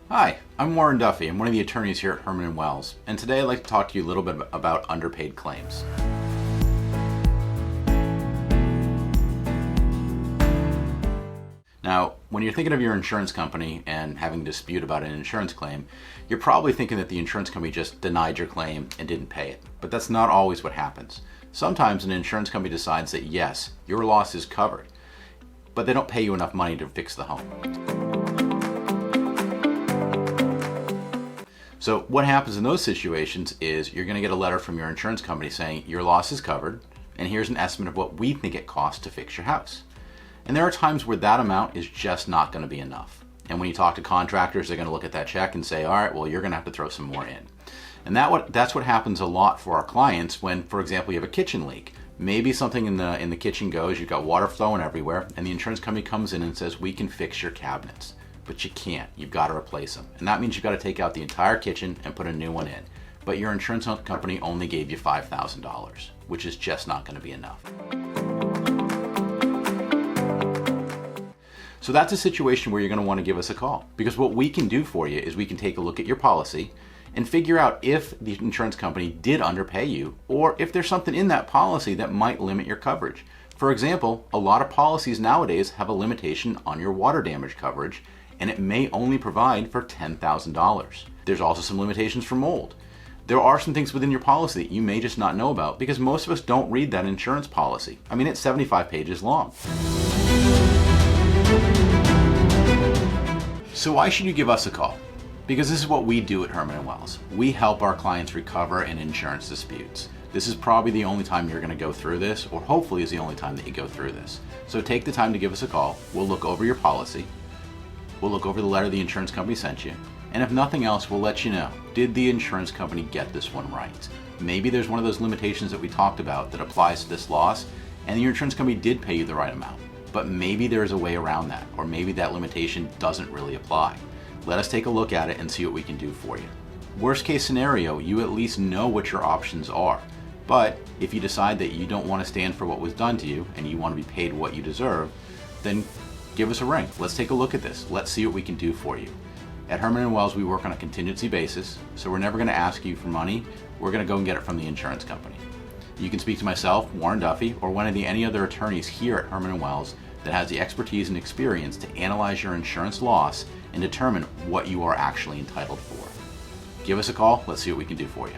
Hi, I'm Warren Duffy. I'm one of the attorneys here at Herman Wells, and today I'd like to talk to you a little bit about underpaid claims. Now, when you're thinking of your insurance company and having a dispute about an insurance claim, you're probably thinking that the insurance company just denied your claim and didn't pay it. But that's not always what happens. Sometimes an insurance company decides that yes, your loss is covered, but they don't pay you enough money to fix the home. So what happens in those situations is you're going to get a letter from your insurance company saying your loss is covered, and here's an estimate of what we think it costs to fix your house. And there are times where that amount is just not going to be enough. And when you talk to contractors, they're going to look at that check and say, all right, well, you're going to have to throw some more in. And that's what happens a lot for our clients when, for example, you have a kitchen leak. Maybe something in the kitchen goes, you've got water flowing everywhere, and the insurance company comes in and says, we can fix your cabinets. But you can't. You've got to replace them. And that means you've got to take out the entire kitchen and put a new one in. But your insurance company only gave you $5,000, which is just not going to be enough. So that's a situation where you're going to want to give us a call, because what we can do for you is we can take a look at your policy and figure out if the insurance company did underpay you, or if there's something in that policy that might limit your coverage. For example, a lot of policies nowadays have a limitation on your water damage coverage, and it may only provide for $10,000. There's also some limitations for mold. There are some things within your policy that you may just not know about, because most of us don't read that insurance policy. I mean, it's 75 pages long. So why should you give us a call? Because this is what we do at Herman Wells. We help our clients recover in insurance disputes. This is probably the only time you're going to go through this, or hopefully is the only time that you go through this. So take the time to give us a call. We'll look over your policy. We'll look over the letter the insurance company sent you. And if nothing else, we'll let you know, did the insurance company get this one right? Maybe there's one of those limitations that we talked about that applies to this loss, and your insurance company did pay you the right amount. But maybe there's a way around that, or maybe that limitation doesn't really apply. Let us take a look at it and see what we can do for you. Worst case scenario, you at least know what your options are. But if you decide that you don't want to stand for what was done to you and you want to be paid what you deserve, then give us a ring. Let's take a look at this. Let's see what we can do for you. At Herman Wells, we work on a contingency basis, so we're never going to ask you for money. We're going to go and get it from the insurance company. You can speak to myself, Warren Duffy, or one of any other attorneys here at Herman Wells that has the expertise and experience to analyze your insurance loss and determine what you are actually entitled for. Give us a call. Let's see what we can do for you.